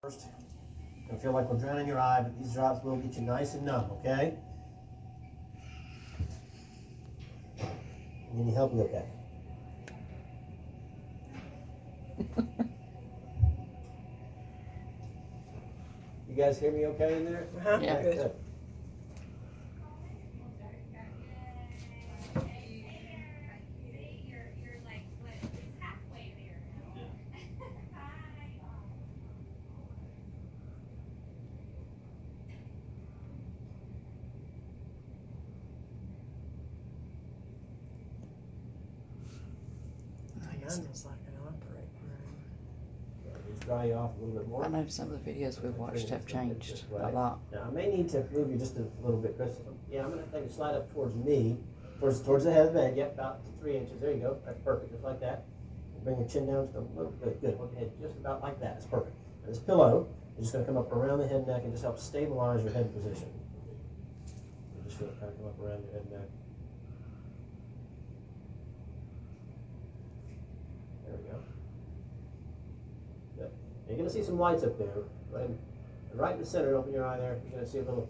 First, it'll feel like we're drowning your eye, but these drops will get you nice and numb, okay? Need any help? You okay? You guys hear me okay in there? Yeah. Good. It's like an operating room. Just dry you off a little bit more. I know some of the videos we've watched have changed a lot. Now, I may need to move you just a little bit, Chris. Yeah, I'm going to take a slide up towards me, towards the head of the bed. Yep, about 3 inches. There you go. That's perfect, just like that. Bring your chin down just a little bit. Good. Hold your head just about like that. That's perfect. Now, this pillow is just going to come up around the head and neck and just help stabilize your head position. You just feel it kind of come up around your head and neck. There we go. Good. Now you're going to see some lights up there. Right in the center, open your eye there. You're going to see a little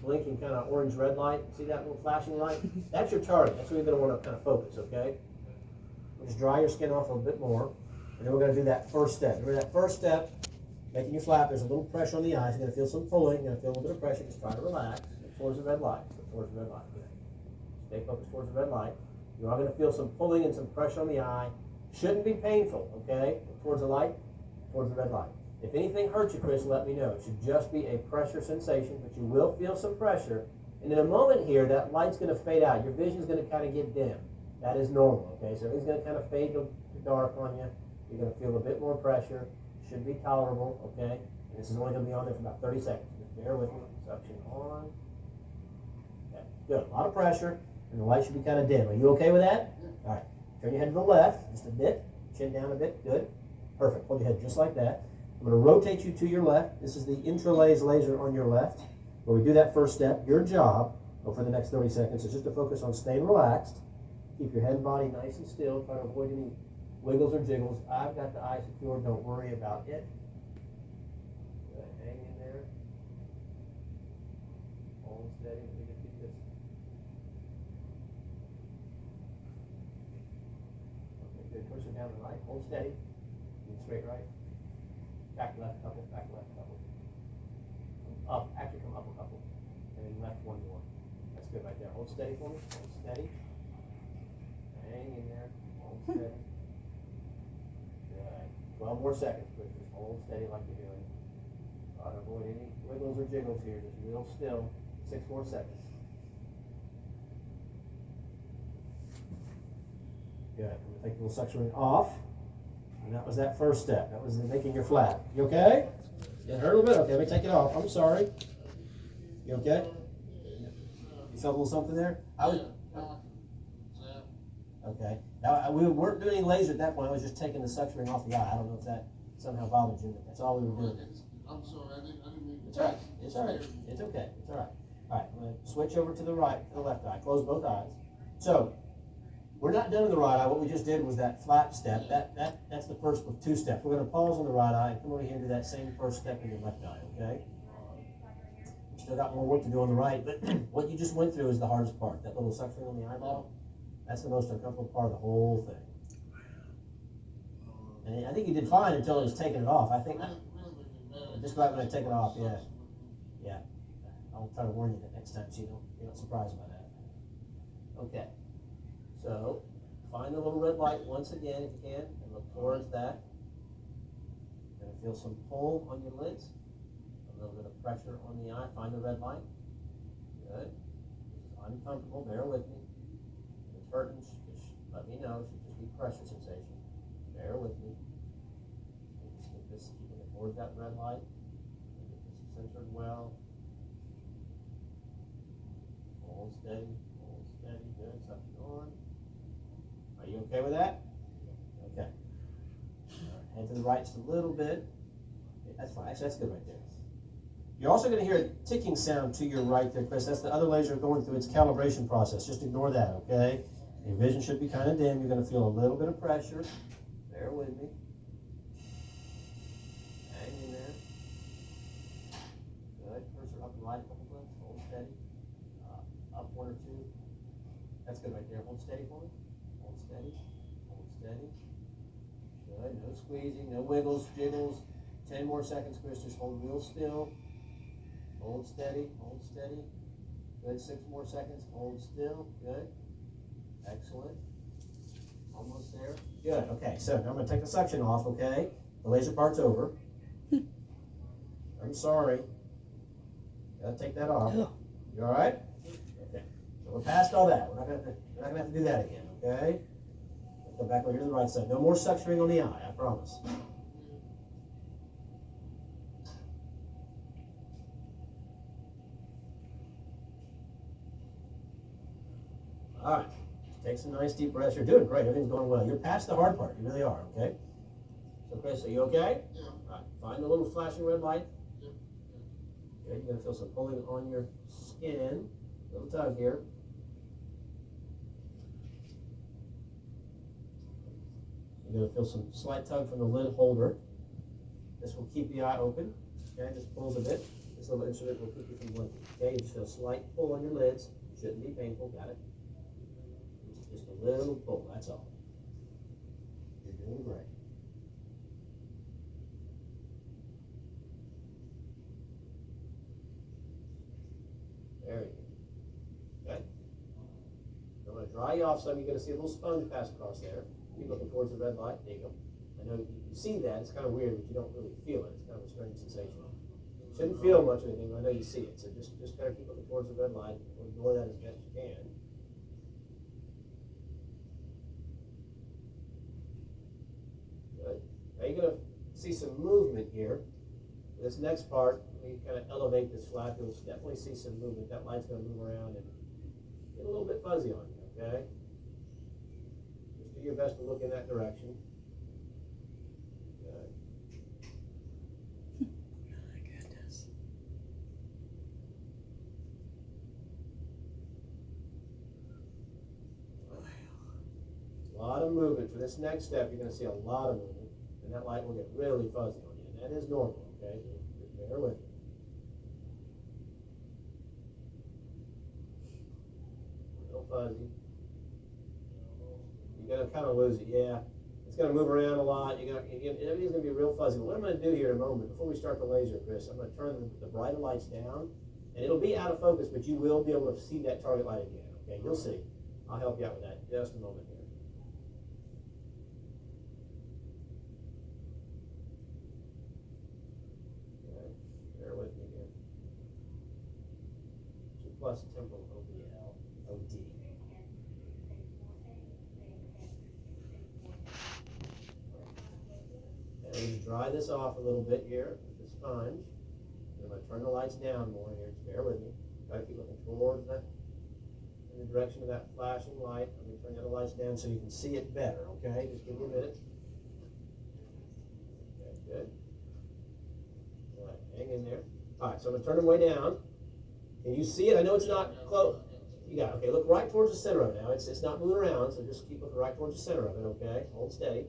blinking kind of orange-red light. See that little flashing light? That's your target. That's where you're going to want to kind of focus, okay? Just dry your skin off a little bit more. And then we're going to do that first step. Remember that first step, making you flap, there's a little pressure on the eyes. You're going to feel some pulling. You're going to feel a little bit of pressure. Just try to relax. Look towards the red light. Look towards the red light. Stay focused towards the red light. You are going to feel some pulling and some pressure on the eye. Shouldn't be painful, okay? Look towards the light, towards the red light. If anything hurts you, Chris, let me know. It should just be a pressure sensation, but you will feel some pressure. And in a moment here, that light's going to fade out. Your vision's going to kind of get dim. That is normal, okay? So everything's going to kind of fade to dark on you. You're going to feel a bit more pressure. Should be tolerable, okay? And this is only going to be on there for about 30 seconds. Just bear with me. Suction on. Okay, good. A lot of pressure, and the light should be kind of dim. Are you okay with that? All right. Turn your head to the left just a bit. Chin down a bit. Good. Perfect. Hold your head just like that. I'm going to rotate you to your left. This is the intralaser laser on your left. Where we do that first step, your job for the next 30 seconds is just to focus on staying relaxed. Keep your head and body nice and still. Try to avoid any wiggles or jiggles. I've got the eye secure. Don't worry about it. Good. Hang in there. Hold steady. Let me just keep this. Okay, good. Push it down the right. Hold steady. And straight right. Back left couple. Back left couple. Up. Actually, come up a couple. And then left one more. That's good right there. Hold steady for me. Hold steady. Hang in there. Hold steady. Good. 12 more seconds, but just hold steady like you're doing. Try to avoid any wiggles or jiggles here. Just real still. 6 more seconds. Good. I'm going to take the little suction ring off. And that was that first step. That was making your flap. You okay? It hurt a little bit? Okay, let me take it off. I'm sorry. You okay? You felt a little something there? Okay. Now, we weren't doing any laser at that point. I was just taking the suction ring off the eye. I don't know if that somehow bothered you, but that's all we were doing. I'm sorry, I didn't mean to. It's all right. It's all right. It's okay. It's all right. All right, I'm going to switch over to the right, to the left eye. Close both eyes. So, we're not done in the right eye. What we just did was that flap step. That's the first of 2 steps. We're going to pause on the right eye and come over here and do that same first step in your left eye, okay? We still got more work to do on the right, but what you just went through is the hardest part. That little suction on the eyeball, that's the most uncomfortable part of the whole thing. And I think you did fine until it was taking it off. I think, just right when I take it off, yeah. Yeah. I'll try to warn you that next time so you're not surprised by that. Okay. So, find the little red light once again if you can, and look towards that. You're going to feel some pull on your lids, a little bit of pressure on the eye. Find the red light. Good. This is uncomfortable. Bear with me. If it's hurting, just let me know. It should just be pressure sensation. Bear with me. Just keep this, keeping it towards that red light. Get this centered well. Hold steady. Hold steady. Good. Suction on. Are you okay with that? Okay. Head to the right just a little bit. Okay, that's fine. Actually, that's good right there. You're also going to hear a ticking sound to your right there, Chris. That's the other laser going through its calibration process. Just ignore that, okay? Your vision should be kind of dim. You're going to feel a little bit of pressure. Bear with me. Hang in there. slide a couple blinks, hold steady. Up one or two. That's good right there. Hold steady for me. Hold steady. Hold steady. Good. No squeezing, no wiggles, jiggles. 10 more seconds, Chris. Just hold real still. Hold steady. Hold steady. Good. 6 more seconds. Hold still. Good. Excellent. Almost there. Good. Okay. So now I'm going to take the suction off. Okay. The laser part's over. I'm sorry. Gotta take that off. You all right? Okay. So we're past all that. We're not gonna have to do that again. Okay. Let's go back over here to the right side. No more suctioning on the eye. I promise. All right. Take some nice deep breaths. You're doing great. Everything's going well. You're past the hard part. You really are. Okay. So Chris, are you okay? Yeah. All right. Find the little flashing red light. Yeah. Okay. You're gonna feel some pulling on your skin. Little tug here. You're going to feel some slight tug from the lid holder. This will keep the eye open. Okay, just pulls a bit. This little instrument will keep you from blinking. Okay, you just feel a slight pull on your lids. Shouldn't be painful. Got it? It's just a little pull. That's all. You're doing great. There you go. Okay. I'm going to dry you off some. You're going to see a little sponge pass across there. Keep looking towards the red light. There you go. I know you see that. It's kind of weird, but you don't really feel it. It's kind of a strange sensation. Shouldn't feel much or anything, but I know you see it. So just kind of keep looking towards the red light. Ignore that as best you can. Good. Now you're going to see some movement here. This next part, when you kind of elevate this flap, you'll definitely see some movement. That light's going to move around and get a little bit fuzzy on you, okay? Just do your best to look in that direction. Good. My goodness. A lot of movement. For this next step, you're going to see a lot of movement, and that light will get really fuzzy on you, and that is normal, okay? So just bear with me. Real fuzzy. You're going to kind of lose it, yeah. It's going to move around a lot. Everything's going to be real fuzzy. But what I'm going to do here in a moment, before we start the laser, Chris, I'm going to turn the brighter lights down, and it'll be out of focus, but you will be able to see that target light again, okay? You'll see. I'll help you out with that in just a moment here. Okay, bear with me here. 2 plus temporal OBL, OD. And just dry this off a little bit here with the sponge. I'm going to turn the lights down more here. Just bear with me. Try to keep looking towards that, in the direction of that flashing light. I'm going to turn the other lights down so you can see it better, okay? Just give me a minute. Okay, good. All right, hang in there. All right, so I'm going to turn them way down. Can you see it? I know it's not close. You got it. Okay, look right towards the center of it now. It's not moving around, so just keep looking right towards the center of it, okay? Hold steady.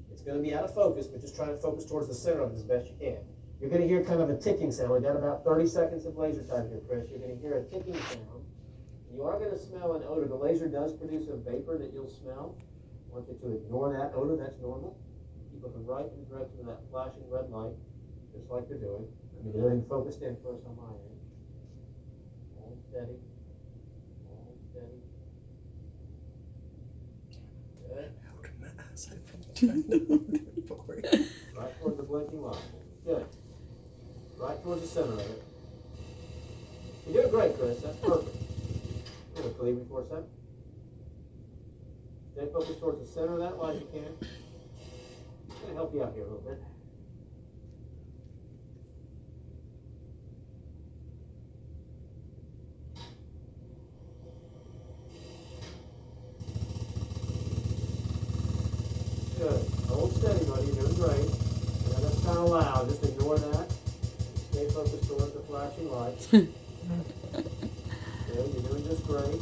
It's going to be out of focus, but just try to focus towards the center of it as best you can. You're going to hear kind of a ticking sound. We've got about 30 seconds of laser time here, Chris. You're going to hear a ticking sound. You are going to smell an odor. The laser does produce a vapor that you'll smell. I want you to ignore that odor. That's normal. Keep looking right in the direction of that flashing red light, just like you're doing. Let me get everything focused in first on my end. Hold steady. Hold steady. Good. Holding my eyes open, trying to hold it for you. Right towards the blinking light. Good. Right towards the center of it. You're doing great, Chris. That's perfect. I'm going to leave it for a second. Stay focused towards the center of that light if you can. It's going to help you out here a little bit. Good. Hold steady, buddy. You're doing great. Yeah, that's kind of loud. Just ignore that. Stay focused towards the flashing light. Good. You're doing just great.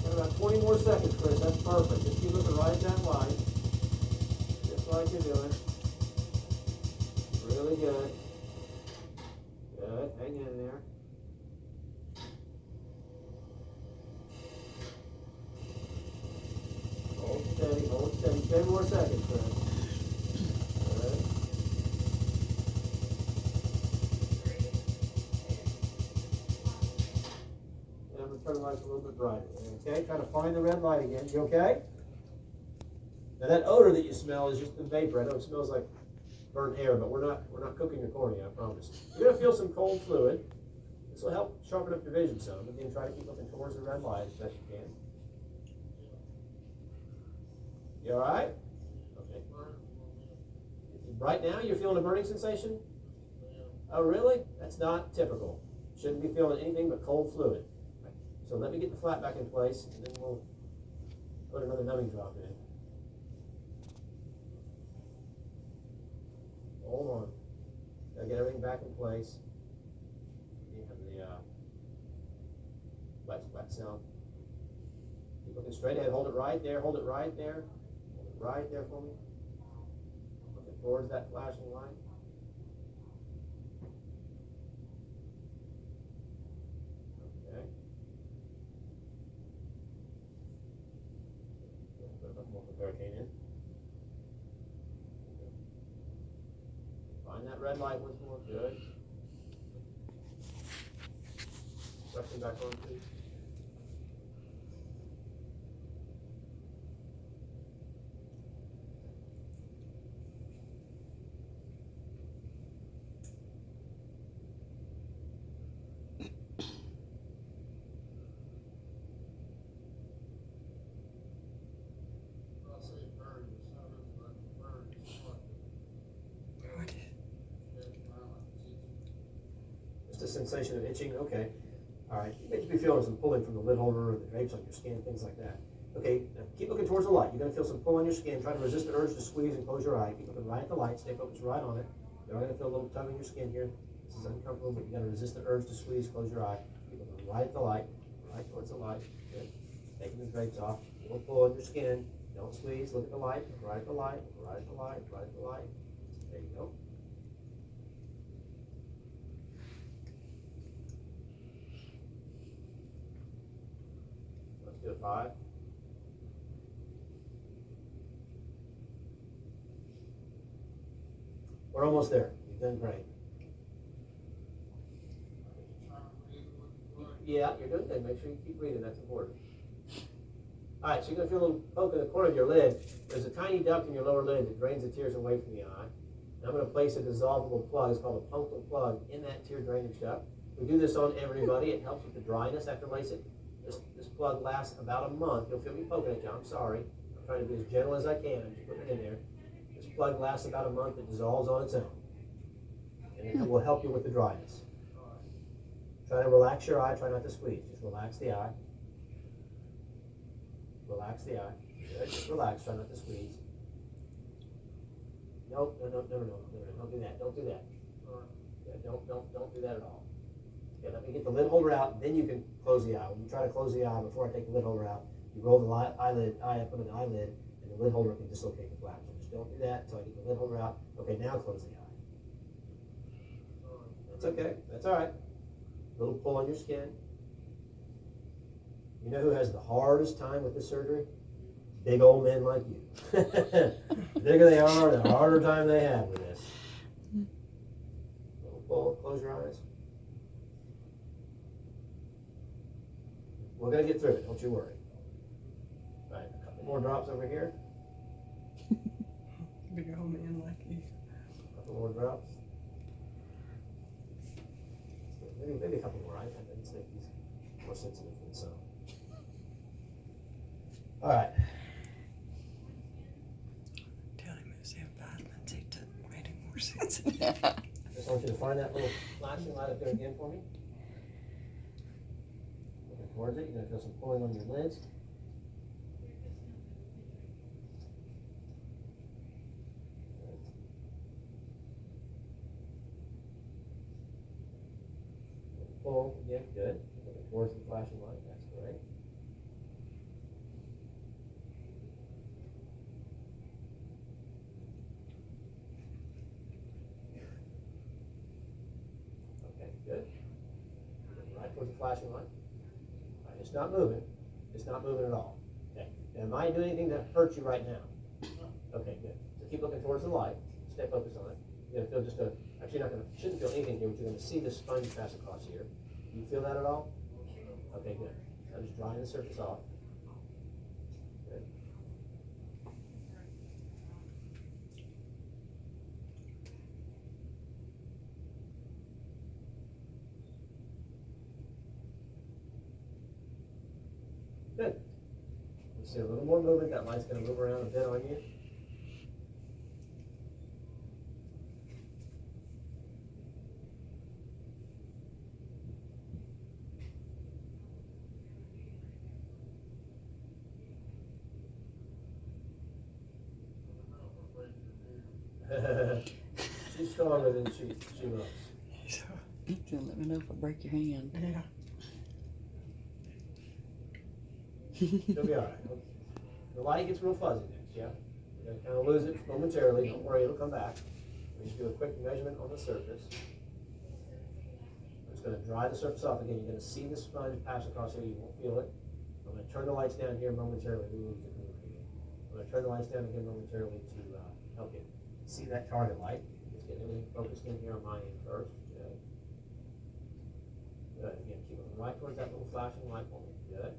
Got about 20 more seconds, Chris. That's perfect. Just keep looking right at that light. Just like you're doing. Really good. Good. Good, hang in there. Hold steady, 10 more seconds, friends. Good. And I'm gonna turn the lights a little bit brighter, okay? Try to find the red light again, you okay? Now that odor that you smell is just the vapor. I know it smells like burnt air, but we're not cooking your cornea, I promise. You're gonna feel some cold fluid. This will help sharpen up your vision some. Again, try to keep looking towards the red light as best you can. You all right? Okay. Right now, you're feeling a burning sensation? Oh, really? That's not typical. Shouldn't be feeling anything but cold fluid. So let me get the flat back in place, and then we'll put another numbing drop in. Hold on. Gotta get everything back in place. You have the wet sound. Keep looking straight ahead. Hold it right there. Hold it right there. Hold it right there for me. Looking towards that flashing light. Okay. Put a bit more hurricane in. Find that red light once more. Good. Pressing back on, please. I'll say burn, it sounded like a burn. Just a sensation of itching. Okay. All right. You may be feeling some pulling from the lid holder or the drapes on your skin, things like that. Okay. Now keep looking towards the light. You're going to feel some pull on your skin. Try to resist the urge to squeeze and close your eye. Keep looking right at the light. Stay focused right on it. You're going to feel a little tug in your skin here. This is uncomfortable, but you got to resist the urge to squeeze, close your eye. Keep looking right at the light. Right towards the light. Good. Taking the drapes off. A little pull on your skin. Don't squeeze. Look at the light. Look right at the light. Look right at the light. Right at the light. There you go. Let's do a 5. We're almost there. You've done great. Yeah, you're doing good. Make sure you keep breathing. That's important. All right, so you're going to feel a little poke in the corner of your lid. There's a tiny duct in your lower lid that drains the tears away from the eye. And I'm going to place a dissolvable plug. It's called a punctal plug in that tear drainage duct. We do this on everybody. It helps with the dryness after LASIK. This plug lasts about a month. You'll feel me poking at you. I'm sorry. I'm trying to be as gentle as I can. I'm just putting it in there. This plug lasts about a month. It dissolves on its own. And it will help you with the dryness. Try to relax your eye. Try not to squeeze. Just relax the eye. Relax the eye. Good. Just relax. Try not to squeeze. Nope. No. Don't do that. Don't do that. Yeah, don't do that at all. Okay, let me get the lid holder out, then you can close the eye. When you try to close the eye before I take the lid holder out, you roll the eye up under the eyelid, and the lid holder can dislocate the flap. So just don't do that until I get the lid holder out. Okay, now close the eye. That's okay. That's all right. A little pull on your skin. You know who has the hardest time with this surgery? Big old men like you. The bigger they are, the harder time they have with this. Little pull. Close your eyes. We're going to get through it. Don't you worry. All right, a couple more drops over here. Big old man like you. A couple more drops. Maybe a couple more. I just think he's more sensitive than some. All right. Tell him it's him vitamins. He took made him more sensitive. Just want you to find that little flashing light up there again for me. Looking towards it. You're going to feel some pulling on your lids. Pull again. Good. Looking towards the flashing light. That's great. Okay. Good. Right towards the flashing light. All right, it's not moving. It's not moving at all. Okay. Now, am I doing anything to hurt you right now? Okay, good. So keep looking towards the light. Stay focused on it. You're gonna feel just a, actually you're not gonna, shouldn't feel anything here, but you're gonna see the sponge pass across here. Do you feel that at all? Okay, good. So just drying the surface off. Good. Good. You see a little more movement. That light's gonna move around a bit on you. She's stronger than she looks. Just let me know if I break your hand. Yeah. She'll be all right. The light gets real fuzzy next, yeah? You're gonna kind of lose it momentarily. Don't worry, it'll come back. We just do a quick measurement on the surface. I'm just gonna dry the surface off again. You're gonna see the sponge pass across here. You won't feel it. I'm gonna turn the lights down here momentarily. I'm gonna turn the lights down again momentarily to help you see that target light. Just get everything focused in here on my end first. Good. Good. Again, keep it right towards that little flashing light for me. Good.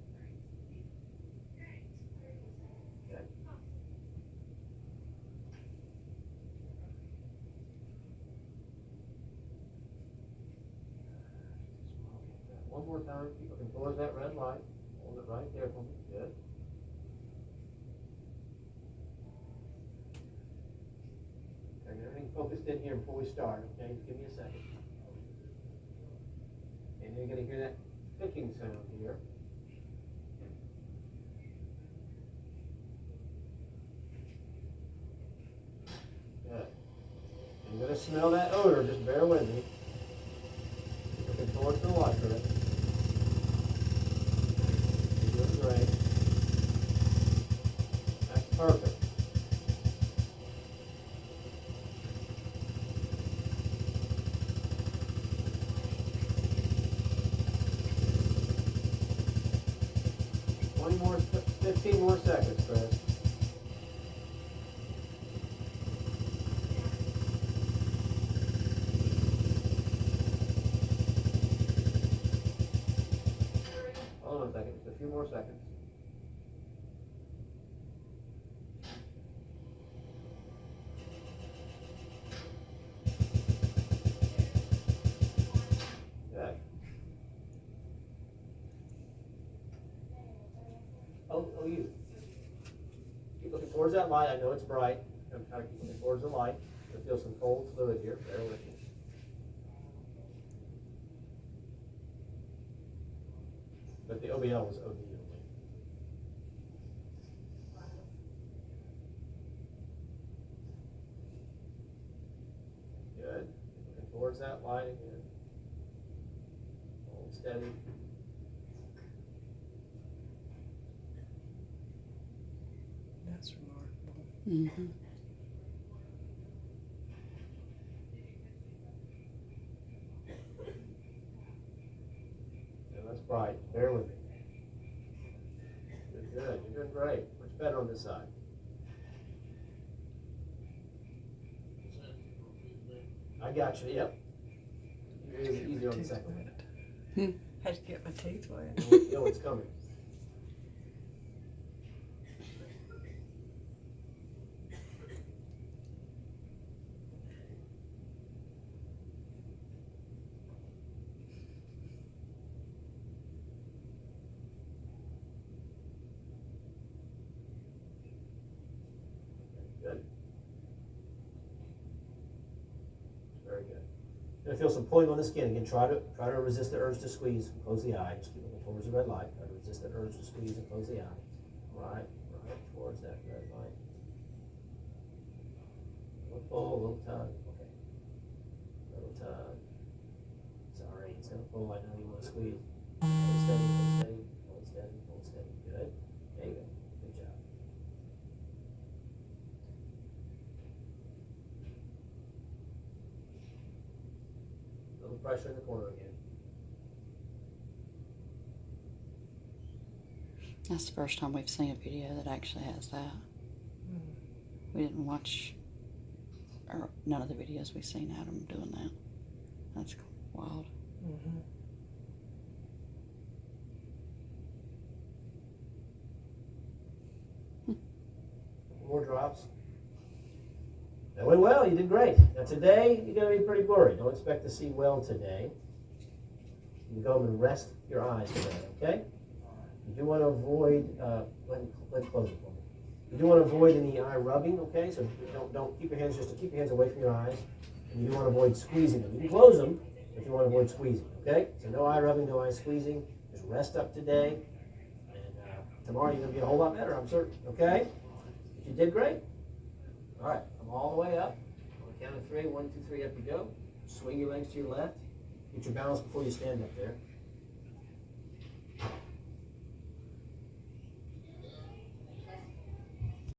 Okay. One more time. Keep looking towards that red light. Hold it right there for me. Good. And everything focused in here before we start, okay? Just give me a second. And you're going to hear that clicking sound here. Good. And you're going to smell that odor, just bear with me. Looking towards the light for it. You're doing great. That's perfect. More, 15 more seconds, Chris. Hold on a second, just a few more seconds. Good. Oh, you. Keep looking towards that light. I know it's bright. I'm kind of keep looking towards the light. I feel some cold fluid here. Bear with me. But the OBL was OD only. Good. Looking towards that light again. Hold steady. That's remarkable. Mm-hmm. Yeah, that's bright. Bear with me. Good, good. You're doing great. Much better on this side. I got you. Yep. It was easier on the second one. Had to get my teeth wet. You know what's coming. Good. Very good. You're gonna feel some pulling on the skin again. Try to resist the urge to squeeze and close the eye. Just keep looking towards the red light. Try to resist the urge to squeeze and close the eye. Right towards that red light. A little pull, a little tug. Okay. A little tug. Sorry, it's gonna pull. I know you want to squeeze. Hold steady, hold steady, hold steady, hold steady. Good. There you go. Good job. A little little pressure in the corner again. That's the first time we've seen a video that actually has that. We didn't watch, or none of the videos we've seen had them doing that. That's wild. Mm-hmm. More drops. That went well, you did great. Now today, you're going to be pretty blurry. Don't expect to see well today. You can go home and rest your eyes today, okay? You do want to avoid, let's close it for me. You do want to avoid any eye rubbing, okay? So don't keep your hands, just to keep your hands away from your eyes. And you do want to avoid squeezing them. You can close them, but you want to avoid squeezing, okay? So no eye rubbing, no eye squeezing. Just rest up today. And tomorrow you're going to be a whole lot better, I'm certain, okay? But you did great. All right, come all the way up. On the count of 3, 1, 2, 3, up you go. Swing your legs to your left. Get your balance before you stand up there.